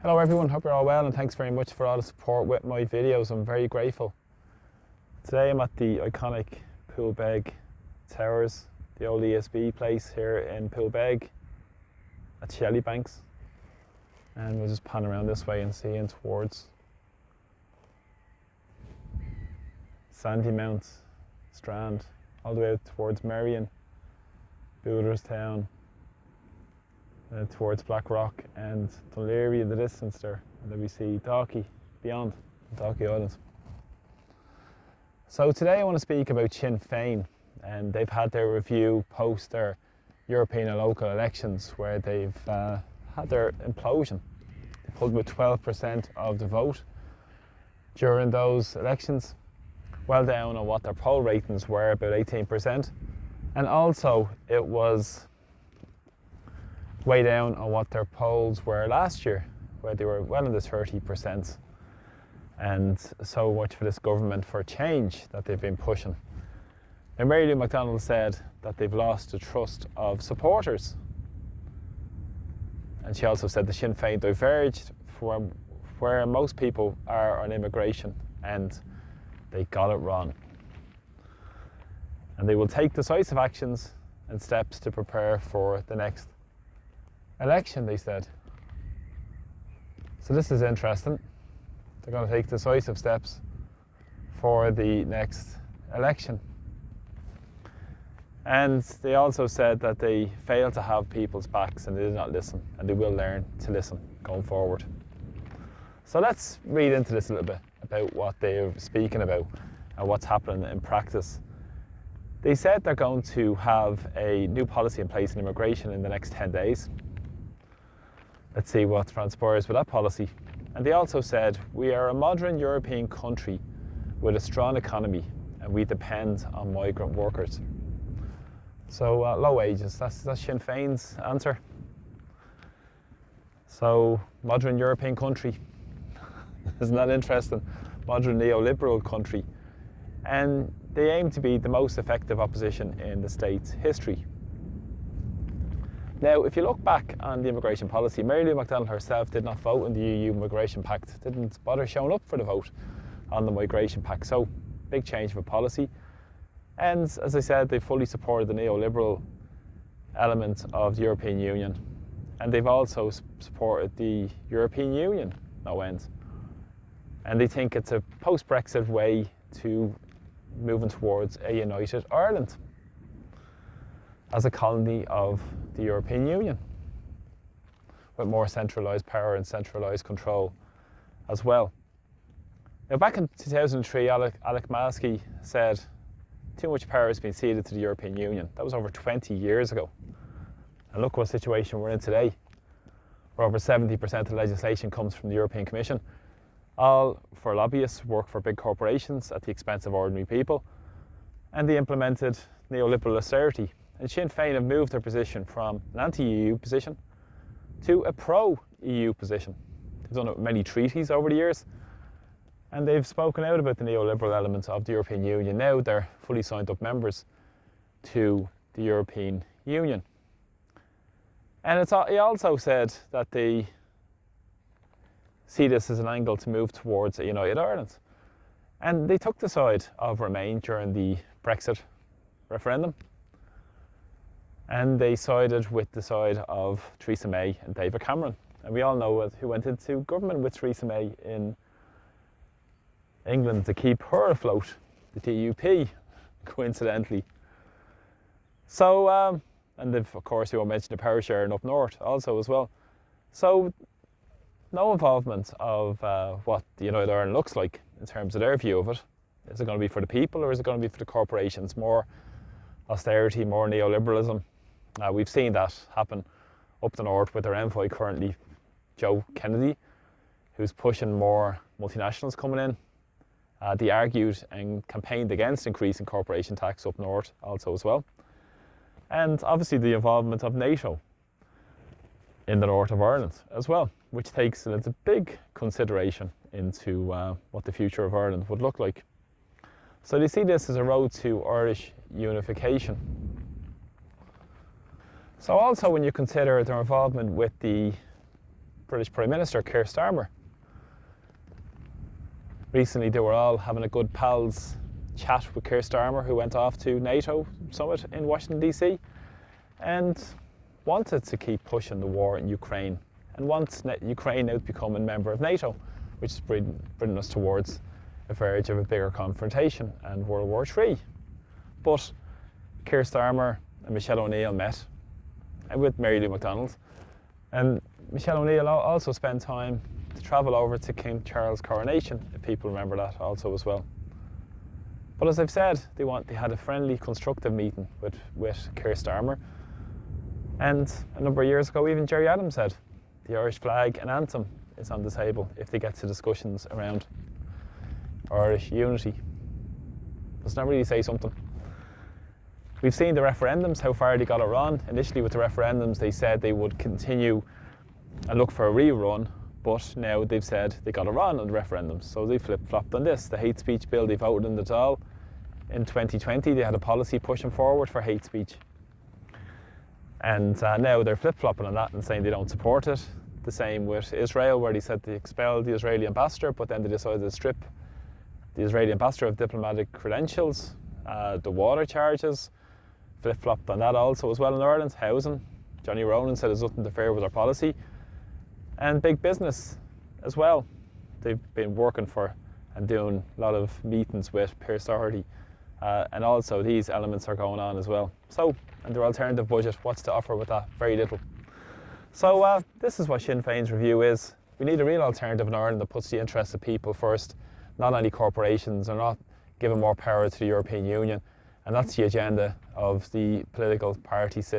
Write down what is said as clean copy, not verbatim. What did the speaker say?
Hello everyone, hope you're all well and thanks very much for all the support with my videos. I'm very grateful. Today I'm at the iconic Poolbeg Towers, the old ESB place here in Poolbeg at Shellybanks. And we'll just pan around this way and see in towards Sandymount Strand, all the way out towards Merrion, Booterstown, towards Blackrock and Dunleary in the distance there, and then we see Dalkey beyond, Dalkey Islands. So today I want to speak about Sinn Féin, and they've had their review post their European and local elections where they've had their implosion. They pulled about 12% of the vote during those elections, well down on what their poll ratings were, about 18%, and also it was way down on what their polls were last year, where they were well in the 30%. And so much for this government for change that they've been pushing. Now, McDonald said that they've lost the trust of supporters. And she also said the Sinn Féin diverged from where most people are on immigration, and they got it wrong. And they will take decisive actions and steps to prepare for the next election, they said. So this is interesting. They're going to take decisive steps for the next election. And they also said that they failed to have people's backs and they did not listen, and they will learn to listen going forward. So let's read into this a little bit about what they're speaking about and what's happening in practice. They said they're going to have a new policy in place in immigration in the next 10 days. Let's see what transpires with that policy. And they also said, we are a modern European country with a strong economy and we depend on migrant workers. So low wages, that's Sinn Féin's answer. So modern European country, isn't that interesting? Modern neoliberal country. And they aim to be the most effective opposition in the state's history. Now, if you look back on the immigration policy, McDonald herself did not vote in the EU Migration Pact, didn't bother showing up for the vote on the Migration Pact. So, big change of a policy. And as I said, they fully supported the neoliberal element of the European Union. And they've also supported the European Union, no end. And they think it's a post-Brexit way to moving towards a united Ireland as a colony of the European Union, with more centralised power and centralised control as well. Now, back in 2003, Alec Maskey said too much power has been ceded to the European Union. That was over 20 years ago. And look what situation we're in today, where over 70% of legislation comes from the European Commission, all for lobbyists who work for big corporations at the expense of ordinary people, and they implemented neoliberal austerity. And Sinn Féin have moved their position from an anti-EU position to a pro-EU position. They've done it with many treaties over the years, and they've spoken out about the neoliberal elements of the European Union. Now they're fully signed up members to the European Union. And he also said that they see this as an angle to move towards a united Ireland. And they took the side of Remain during the Brexit referendum. And they sided with the side of Theresa May and David Cameron. And we all know who went into government with Theresa May in England to keep her afloat, the DUP, coincidentally. So, and they've, of course, we won't mention the power sharing up north also as well. So, no involvement of what the United Ireland looks like in terms of their view of it. Is it going to be for the people or is it going to be for the corporations? More austerity, more neoliberalism. We've seen that happen up the north with their envoy currently, Joe Kennedy, who's pushing more multinationals coming in. They argued and campaigned against increasing corporation tax up north also as well. And obviously the involvement of NATO in the north of Ireland as well, which takes a big consideration into what the future of Ireland would look like. So they see this as a road to Irish unification. So also when you consider their involvement with the British Prime Minister Keir Starmer. Recently they were all having a good pals chat with Keir Starmer, who went off to NATO summit in Washington DC and wanted to keep pushing the war in Ukraine and wants Ukraine now to become a member of NATO, which is bringing us towards a verge of a bigger confrontation and World War III. But Keir Starmer and Michelle O'Neill met with Mary Lou McDonald, and Michelle O'Neill also spent time to travel over to King Charles' coronation, if people remember that also as well. But as I've said, they had a friendly, constructive meeting with Keir Starmer, and a number of years ago even Gerry Adams said the Irish flag and anthem is on the table if they get to discussions around Irish unity. Does that really say something? We've seen the referendums, how far they got it wrong. Initially with the referendums they said they would continue and look for a rerun, but now they've said they got it wrong on the referendums, so they flip-flopped on this. The hate speech bill, they voted in it all. In 2020 they had a policy pushing forward for hate speech, and now they're flip-flopping on that and saying they don't support it. The same with Israel, where they said they expelled the Israeli ambassador, but then they decided to strip the Israeli ambassador of diplomatic credentials. The water charges, flip-flopped on that also as well. In Ireland, housing, Johnny Ronan said there's nothing to fear with our policy. And big business as well. They've been working for and doing a lot of meetings with Pearse Doherty, and also these elements are going on as well. So, and their alternative budget, what's to offer with that? Very little. So this is what Sinn Féin's review is. We need a real alternative in Ireland that puts the interests of people first, not only corporations, or not giving more power to the European Union. And that's the agenda of the political party system.